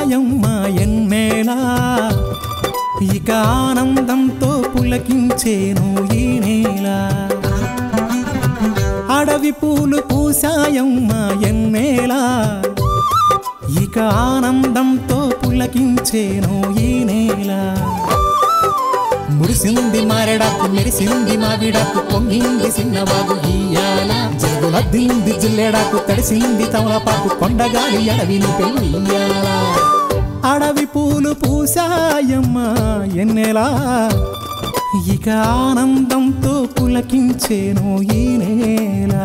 పూసాయమ్మ ఎన్నేలా ఇక ఆనందంతో పులకించేను ఈ నేల అడవి పూలు పూసాయమ్మ ఎన్నేలా ఇక ఆనందంతో పులకించేను ఈ నేల మురిసింది మారెడాకు మెరిసింది మావిడాకు పొంగింది సిన్నబాబు ఇయ్యాల జరుగులద్దింది జిల్లెడాకు తడిసింది తమలపాకు కొండగాలి అడవిని పెళ్ళియ్యాల అడవి పూలు పూసాయమ్మ ఎన్నెలా ఇక ఆనందంతో పులకించేను ఈ నేల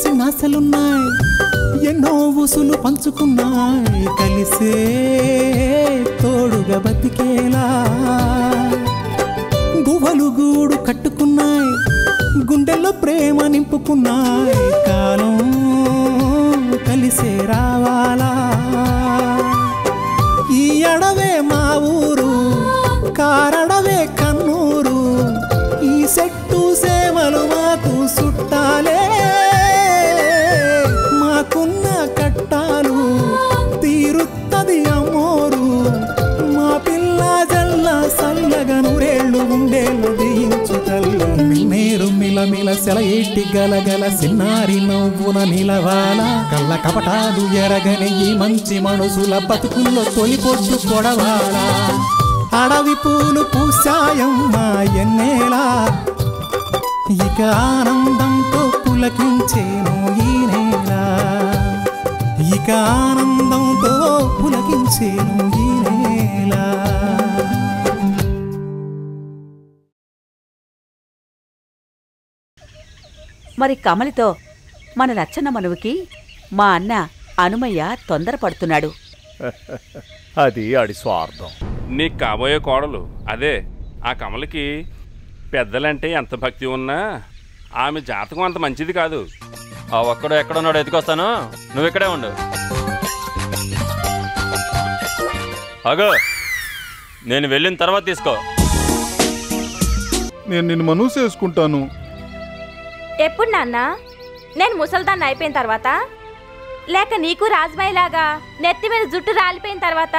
సిన్నాసలున్నాయి ఎన్నో ఊసులు పంచుకున్నాయి కలిసే తోడుగా బతికేలా గువ్వలు గూడు కట్టుకున్నాయి గుండెల్లో ప్రేమ నింపుకున్నాయి కాలం కలిసే రావాలా ఈ అడవే మా ఊరు కారడవే కన్నూరు ఈ చెట్టు సేమలు మాకు చుట్టాలే మాకున్న కట్టాలు తీరుత్తది అమ్మోరు మా పిల్ల జల్ల సల్లగా నూరేళ్ళు ఉండేళ్ళు దీయించు తల్లు మీరు మిలమిల సెలయేటి గలగల సిన్నారి నవ్వున నిలవాల కళ్ళ కపటాలు ఎరగని ఈ మంచి మనుషుల బతుకుల్లో తొలి పొట్టు కొడవాల అడవి పూలు పూసాయమ్మ ఎన్నేలా ఇక ఆనందంతో పులకించేను ఈ నేల ఇక ఆనందంతో పులకించేను ఈ నేల మరి కమలితో మన లచ్చన్న మనువుకి మా అన్న అనుమయ్య తొందరపడుతున్నాడు. అది ఆడి స్వార్థం. నీకు కాబోయే కోడలు అదే. ఆ కమలికి పెద్దలంటే ఎంత భక్తి ఉన్నా ఆమె జాతకం అంత మంచిది కాదు. ఆ ఒక్కడో ఎక్కడున్నాడో ఎత్తుకొస్తాను, నువ్వు ఇక్కడే ఉండు. అగో నేను వెళ్ళిన తర్వాత తీసుకో. నేను నిన్ను మనసు చేసుకుంటాను. ఎప్పుడు నాన్న? నేను ముసల్దాన్ని అయిపోయిన తర్వాత, లేక నీకు రాజబాయిలాగా నెత్తి మీద జుట్టు రాలిపోయిన తర్వాత?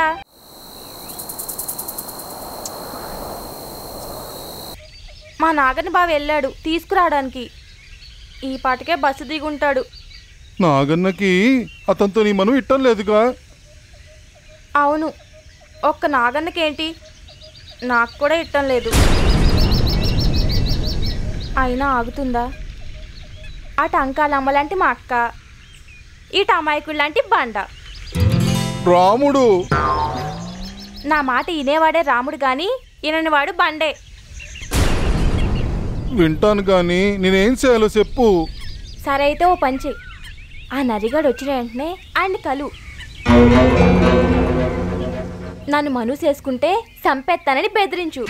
మా నాగన్న బావ వెళ్ళాడు తీసుకురావడానికి. ఈ పాటికే బస్సు దిగుంటాడు. నాగన్నకి అతనితో నీ మనం ఇట్టం లేదుగా? అవును, ఒక్క నాగన్నకేంటి, నాకు కూడా ఇట్టం లేదు. అయినా ఆగుతుందా? అటు అంకాలమ్మలాంటి మా అక్క, ఇటు అమాయకుళ్ళంటి బండ. రాముడు నా మాట వినేవాడే రాముడు గాని విననివాడు బండే. వింటాను కానీ నేనేం చేయాలో చెప్పు. సరే అయితే ఓ పంచి, ఆ నరిగాడు వచ్చిన వెంటనే ఆయన్ని కలు. నన్ను మనసు చేసుకుంటే సంపెత్తానని బెదిరించు.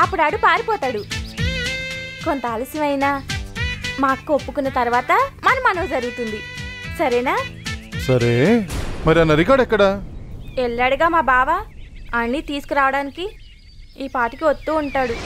అప్పుడు ఆడు పారిపోతాడు. కొంత ఆలస్యమైనా మా అక్క ఒప్పుకున్న తర్వాత మన మనవ జరుగుతుంది. సరేనా? సరే. మరి ఆ నరిగాడు ఎక్కడా? వెళ్ళాడుగా మా బావ. అన్నీ తీసుకురావడానికి ఈ పాటికి వస్తూ ఉంటాడు.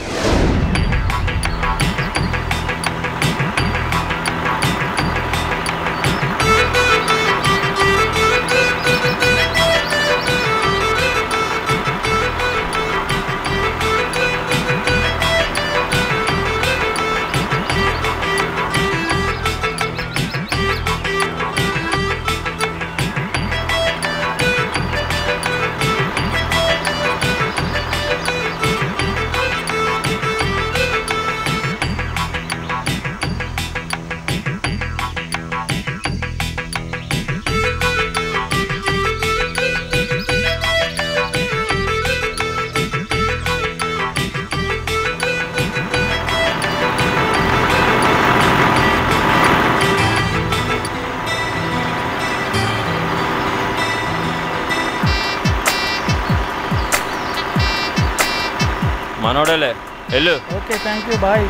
మనోడేలే వెళ్ళు. Okay thank you bye.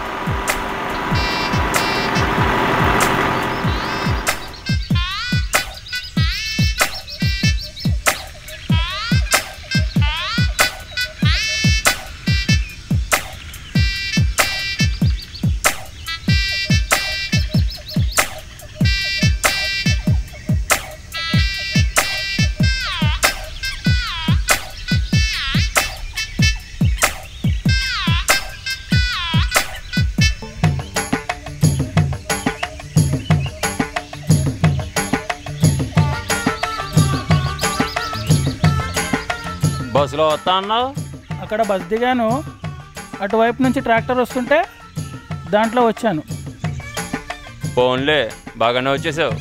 బస్సులో వస్తా అన్నావు? అక్కడ బస్ దిగాను, అటువైపు నుంచి ట్రాక్టర్ వస్తుంటే దాంట్లో వచ్చాను. ఫోన్లే బాగానే వచ్చేసావు.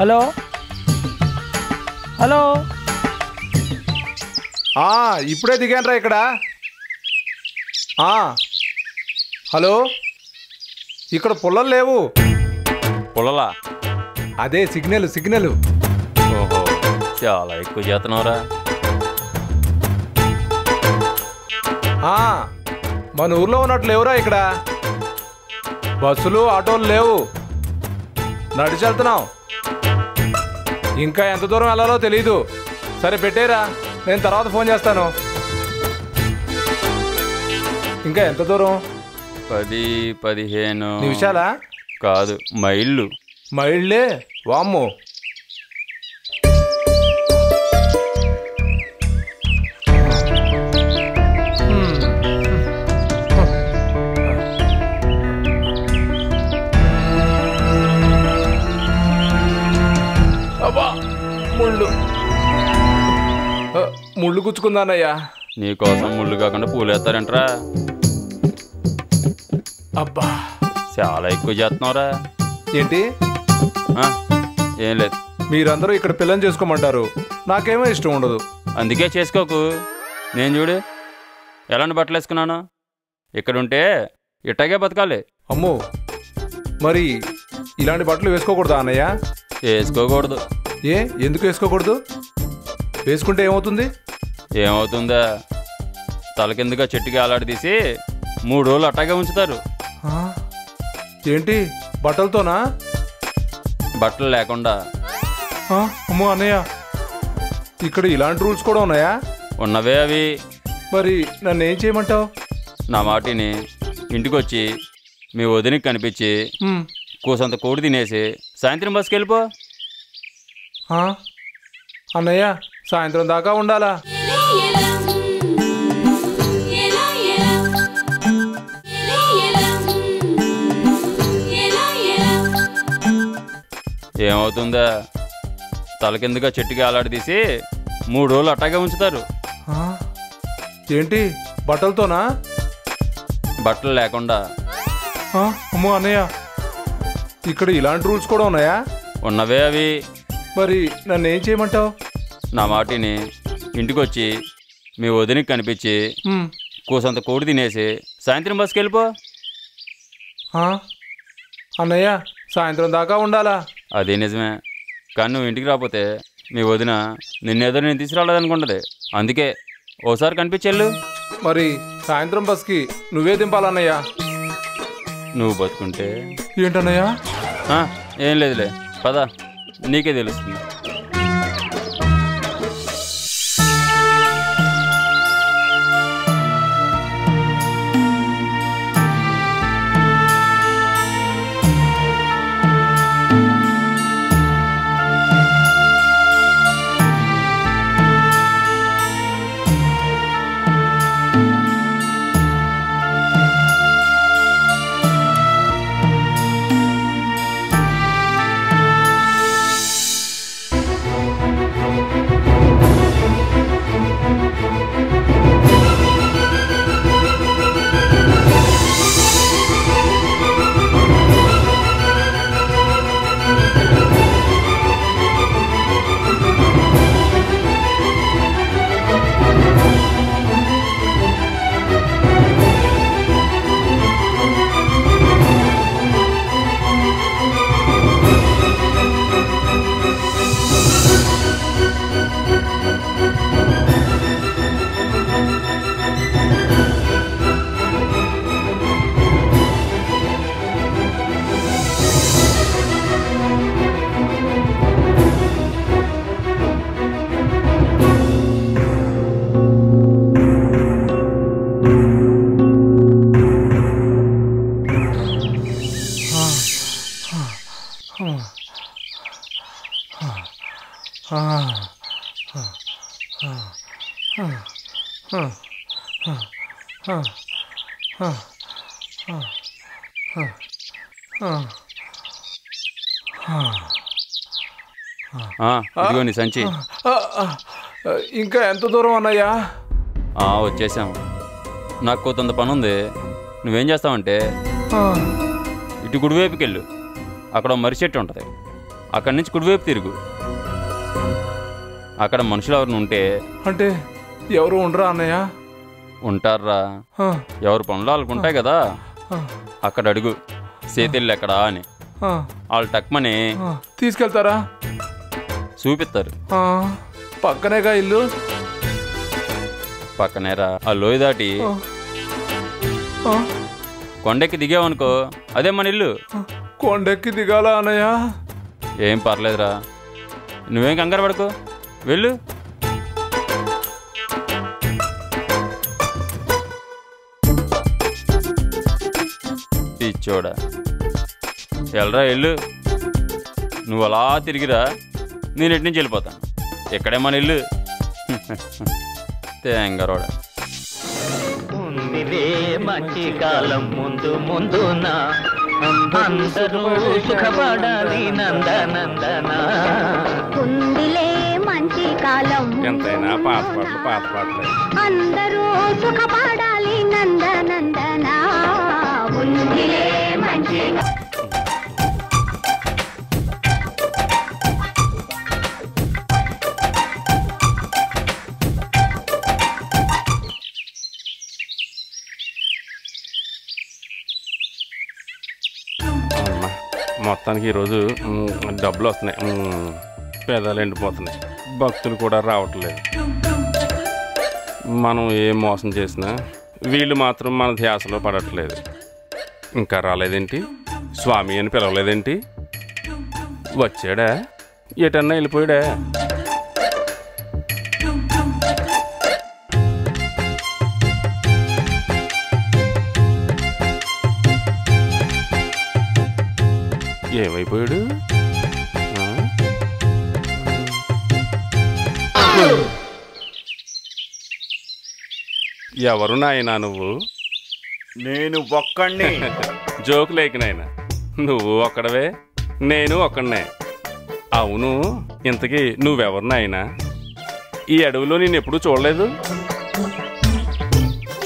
Hello hello. ఇప్పుడే దిగానరా ఇక్కడ. హలో, ఇక్కడ పుల్లలు లేవు. పుల్లలా? అదే సిగ్నల్. ఓహో, చాలా ఎక్కువ చేస్తున్నావురా. మన ఊర్లో ఉన్నట్లు లేవురా ఇక్కడ. బస్సులు ఆటోలు లేవు, నడిచి వెళ్తున్నాం. ఇంకా ఎంత దూరం వెళ్ళాలో తెలీదు. సరే పెట్టేరా, నేను తర్వాత ఫోన్ చేస్తాను. ఇంకా ఎంత దూరం? 10-15 నిమిషాలా? కాదు, మైళ్ళు. మైళ్ళే? వామ్మో. ముళ్ళు గుచ్చుకుందానయ్యా. నీకోసం ముళ్ళు కాకుండా పూలు వేస్తారంటరా. అబ్బా, చాలా ఎక్కువ చేస్తున్నావురా. ఏంటి? ఏం లేదు. మీరందరూ ఇక్కడ పిల్లని చేసుకోమంటారు, నాకేమో ఇష్టం ఉండదు. అందుకే చేసుకోకు. నేను చూడు ఎలాంటి బట్టలు వేసుకున్నాను. ఇక్కడుంటే ఇట్టగే బతకాలి. అమ్మో, మరి ఇలాంటి బట్టలు వేసుకోకూడదా అన్నయ్య? వేసుకోకూడదు. ఎందుకు వేసుకోకూడదు? వేసుకుంటే ఏమవుతుంది? ఏమవుతుందా, తల కిందగా చెట్టుకి ఆలాడదీసి 3 రోజులు అట్టాగే ఉంచుతారు. ఏంటి, బట్టలతోనా? బట్టలు లేకుండా. అమ్మో అన్నయ్య, ఇక్కడ ఇలాంటి రూల్స్ కూడా ఉన్నాయా? ఉన్నవే అవి. మరి నన్ను ఏం చేయమంటావు? నా మాటిని ఇంటికొచ్చి మీ వదినికి కనిపించి కూసంత కోడి తినేసి సాయంత్రం బస్కి వెళ్ళిపో. అన్నయ్య, సాయంత్రం దాకా ఉండాలా? ఏమవుతుందా, తల కిందగా చెట్టుకి ఆలాడదీసి 3 రోజులు అట్టాగే ఉంచుతారు. ఏంటి, బట్టలతోనా? బట్టలు లేకుండా. అమ్మో అన్నయ్య, ఇక్కడ ఇలాంటి రూల్స్ కూడా ఉన్నాయా? ఉన్నవే అవి. మరి నన్ను ఏం చేయమంటావు? నా మాటిని ఇంటికొచ్చి మీ వదినికి కనిపించి కూసంత కోడి తినేసి సాయంత్రం బస్కి వెళ్ళిపో. అన్నయ్య, సాయంత్రం దాకా ఉండాలా? అదే నిజమే, కానీ నువ్వు ఇంటికి రాకపోతే మీ వదిన నిన్నేదో నేను తీసుకురాలేదనుకుంటుంది. అందుకే ఓసారి కనిపించెళ్ళు. మరి సాయంత్రం బస్కి నువ్వే దింపాలన్నయ్య. నువ్వు బతుకుంటే. ఏంటన్నయ్యా? ఏం లేదులే, పద, నీకే తెలుస్తుంది. ఇదిగో నీ సంచి. ఇంకా ఎంత దూరం అన్నయ్యా? వచ్చేసాం. నాకు కొంత పని ఉంది. నువ్వేం చేస్తావంటే ఇటు కుడివైపుకి వెళ్ళు. అక్కడ మర్రి చెట్టు ఉంటుంది. అక్కడి నుంచి కుడివైపు తిరుగు. అక్కడ మనుషులు ఎవరిని ఉంటే. అంటే ఎవరు ఉండరా అన్నయ్య? ఉంటారా, ఎవరు పనులు వాళ్ళకు ఉంటాయి కదా. అక్కడ అడుగు సేతిల్లు ఎక్కడా అని. వాళ్ళు టక్మని తీసుకెళ్తారా? చూపిస్తారు. పక్కనేగా ఇల్లు? పక్కనేరా. ఆ లోయ దాటి కొండెక్కి దిగావనుకో, అదే మన ఇల్లు. కొండెక్కి దిగాలా అన్నయ్య? ఏం పర్లేదురా, నువ్వేం కంగారు పడుకో, వెళ్ళు. పిచ్చోడా, వెళ్ళరా వెళ్ళు. నువ్వు అలా తిరిగిరా, నేను ఎటు నుంచి వెళ్ళిపోతాను. ఎక్కడే మన ఇల్లు. తేంగరోడా. మంచి కాలం ముందు ముందున అందరూ సుఖపడాలి నందనందనా. కుందిలే మంచి కాలం ఎంతైనా పాత పాటలు అందరూ సుఖపడాలి నందనందనా. కుందిలే మంచి మొత్తానికి ఈరోజు డబ్బులు వస్తున్నాయి. పేదలు ఎండిపోతున్నాయి. భక్తులు కూడా రావట్లేదు. మనం ఏం మోసం చేసినా వీళ్ళు మాత్రం మన ధ్యాసలో పడట్లేదు. ఇంకా రాలేదేంటి? స్వామి అని పిలవలేదేంటి? వచ్చాడా? ఎటన్నా వెళ్ళిపోయాడా? ఏమైపోయాడు? ఎవరు నాయనా నువ్వు? నేను ఒక్కడిని. జోకు లేక నాయనా, నువ్వు ఒక్కడవే, నేను ఒక్కడనే. అవును, ఇంతకీ నువ్వెవరు నాయనా? ఈ అడవిలో నేను ఎప్పుడూ చూడలేదు.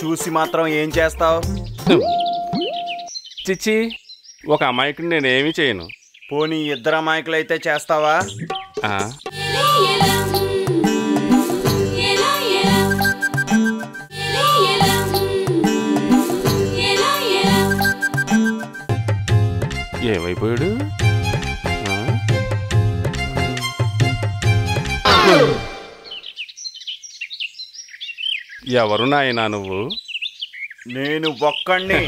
చూసి మాత్రం ఏం చేస్తావు? చిచ్చి, ఒక అమాయకుడిని నేనేమీ చేయను. పోనీ ఇద్దరు అమాయకులైతే చేస్తావా? ఏమైపోయాడు? ఎవరు నాయనా నువ్వు? నేను ఒక్కడిని.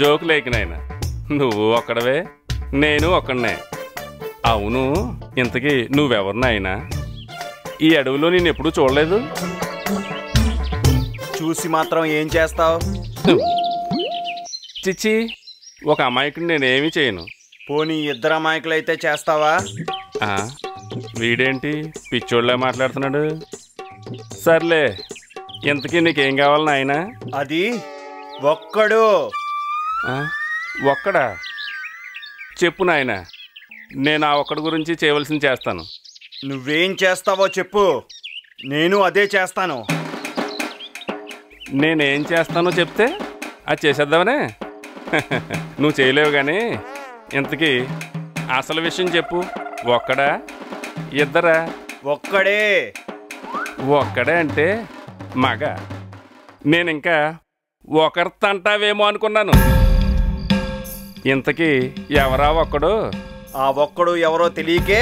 జోకు లేక నాయనా, నువ్వు ఒక్కడవే, నేను ఒక్కడనే. అవును, ఇంతకీ నువ్వెవరు నాయనా? ఈ అడవిలో నేను ఎప్పుడూ చూడలేదు. చూసి మాత్రం ఏం చేస్తావు? చిచ్చి, ఒక అమాయకుడిని నేనేమీ చేయను. పోనీ ఇద్దరు అమాయకులైతే చేస్తావా? వీడేంటి పిచ్చోళ్ళ మాట్లాడుతున్నాడు? సర్లే, ఇంతకీ నీకేం కావాలి నాయనా? అది ఒక్కడు. ఒక్కడా? చెప్పు నాయనా, నేను ఆ ఒక్కడి గురించి చేయవలసింది చేస్తాను. నువ్వేం చేస్తావో చెప్పు, నేను అదే చేస్తాను. నేనేం చేస్తానో చెప్తే అది చేసేద్దామనే. నువ్వు చేయలేవు కానీ ఇంతకీ అసలు విషయం చెప్పు. ఒక్కడా ఇద్దరా? ఒక్కడే. ఒక్కడే అంటే మగ. నేనింకా ఒకరితంటావేమో అనుకున్నాను. ఇంతకీ ఎవరా ఒక్కడు? ఆ ఒక్కడు ఎవరో తెలియకే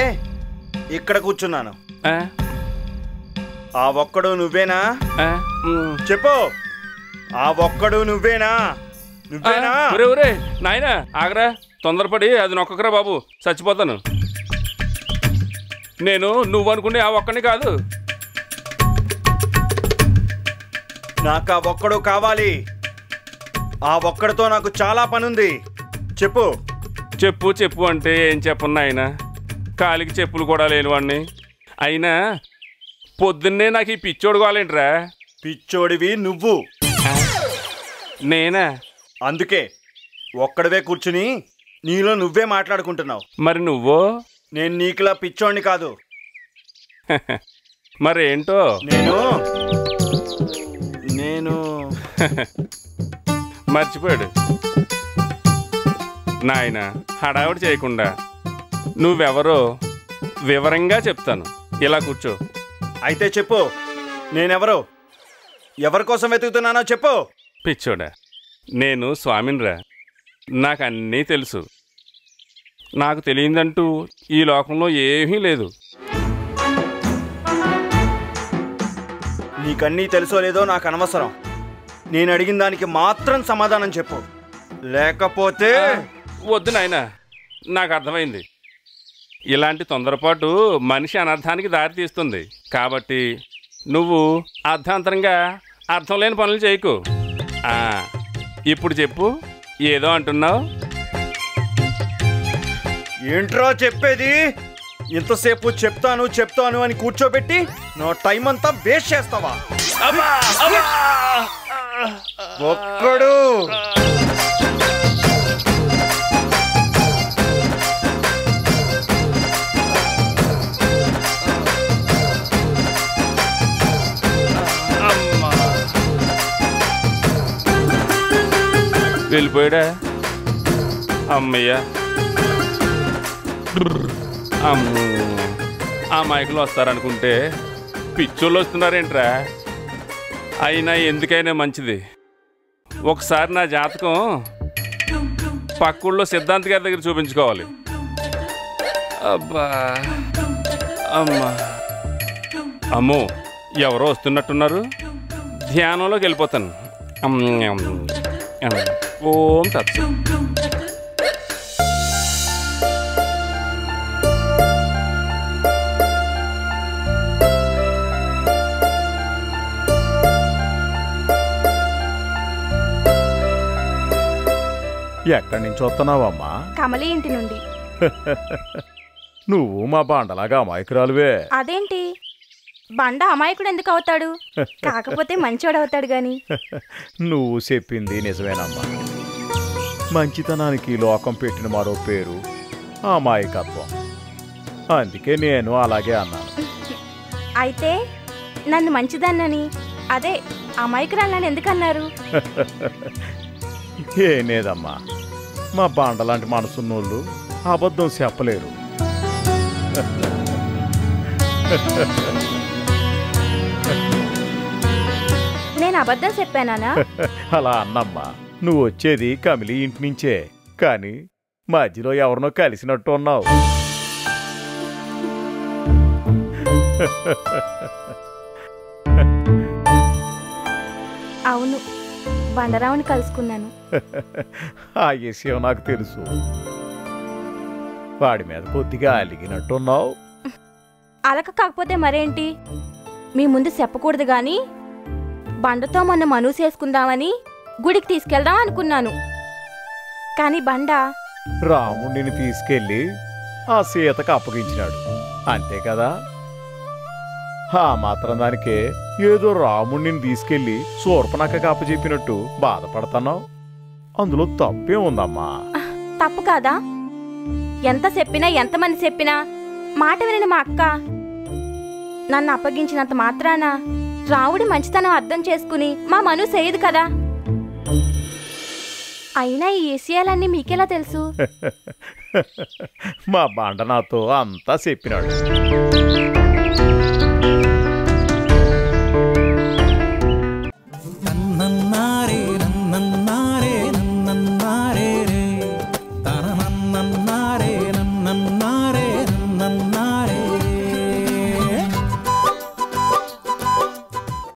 ఇక్కడ కూర్చున్నాను. ఆ ఒక్కడు నువ్వేనా? చెప్పు, ఆ ఒక్కడు నువ్వేనా? నువ్వేనా? ఒరే నాయనా, ఆగరా, తొందరపడి అది నొక్కకరా బాబు, చచ్చిపోతాను. నేను నువ్వు అనుకునే ఆ ఒక్కడిని కాదు. నాకు ఆ ఒక్కడు కావాలి. ఆ ఒక్కడితో నాకు చాలా పనుంది. చెప్పు. చెప్పు చెప్పు అంటే ఏం చెప్పను నాయనా, కాలికి చెప్పులు కూడా లేనివాడిని, అయినా పొద్దున్నే నాకు ఈ పిచ్చోడు కావాలేంట్రా? పిచ్చోడివి నువ్వు. నేనా? అందుకే ఒక్కడవే కూర్చుని నీలో నువ్వే మాట్లాడుకుంటున్నావు. మరి నువ్వో? నేను నీకులా పిచ్చోడిని కాదు. మరేంటో? నేను మర్చిపోయాడు. నాయన హడావిడి చేయకుండా నువ్వెవరో వివరంగా చెప్తాను. ఇలా కూర్చో. అయితే చెప్పు, నేనెవరో, ఎవరి కోసం వెతుకుతున్నానో చెప్పు. పిచ్చోడా, నేను స్వామినిరా. నాకు అన్నీ తెలుసు. నాకు తెలియదంటూ ఈ లోకంలో ఏమీ లేదు. నీకన్నీ తెలుసో లేదో నాకు అనవసరం. నేను అడిగిన దానికి మాత్రం సమాధానం చెప్పు, లేకపోతే... వద్దు నాయనా, నాకు అర్థమైంది. ఇలాంటి తొందరపాటు మనిషి అనర్థానికి దారి తీస్తుంది. కాబట్టి నువ్వు అర్థాంతరంగా అర్థం లేని పనులు చేయకు. ఇప్పుడు చెప్పు, ఏదో అంటున్నావు. ఏంట్రా చెప్పేది? ఇంతసేపు చెప్తాను అని కూర్చోబెట్టి నా టైం అంతా వేస్ట్ చేస్తావా? ఒక్కడు వెళ్ళిపోయాడా? అమ్మయ్యా. ఆ మైకులు వస్తారనుకుంటే పిచ్చోళ్ళు వస్తున్నారేంట్రా? అయినా ఎందుకైనా మంచిది ఒకసారి నా జాతకం పక్కూళ్ళో సిద్ధాంత్ గారి దగ్గర చూపించుకోవాలి. అబ్బా అమ్మా అమ్మో, ఎవరో వస్తున్నట్టున్నారు. ధ్యానంలోకి వెళ్ళిపోతాను. ఓం తత్స. ఎక్కడి నుంచి వస్తున్నావమ్మా? కమలి ఇంటి నుండి. నువ్వు మా బండలాగా అమాయకురాలువే. అదేంటి, బండ అమాయకుడు ఎందుకు అవుతాడు? కాకపోతే మంచోడు అవుతాడు గాని. నువ్వు చెప్పింది నిజమేనమ్మా. మంచితనానికి లోకం పెట్టిన మరో పేరు అమాయకత్వం. అందుకే నేను అలాగే అన్నాను. అయితే నన్ను మంచిదన్నని, అదే అమాయకురాలని ఎందుకన్నారు? ఏనేదమ్మా, మా బండలాంటి మనసున్నోళ్ళు అబద్ధం చెప్పలేరు. నేను అబద్ధం చెప్పానా? అలా అన్నమ్మా. నువ్వు వచ్చేది కమిలి ఇంటి నుంచే, కానీ మధ్యలో ఎవరినో కలిసినట్టు ఉన్నావు. అవును, బండరావుని కలుసుకున్నాను. ఆ విషయం నాకు తెలుసు. వాడి మీద కొద్దిగా అలిగినట్టున్నావు. అలక కాకపోతే మరేంటి? మీ ముందు చెప్పకూడదు గాని బండతో మొన్న మనూసేసుకుందామని గుడికి తీసుకెళ్దాం అనుకున్నాను. కానీ బండ రాముడిని తీసుకెళ్ళి ఆ సీతకు అప్పగించినాడు, అంతే కదా? ఆ మాత్రం దానికే ఏదో రాముడిని తీసుకెళ్ళి శూర్పణఖకి అప్పచెప్పినట్టు బాధపడుతున్నావు. అందులో తప్పే ఉందమ్మా. తప్పు కాదా? ఎంత చెప్పినా, ఎంతమంది చెప్పినా మాట వినిన మా అక్క నన్ను అప్పగించినంత మాత్రాన రావుడి మంచితనం అర్థం చేసుకుని మా మను చేయదు కదా. అయినా ఈ విషయాలన్నీ మీకెలా తెలుసు? మా బండ నాతో అంతా చెప్పినాడు.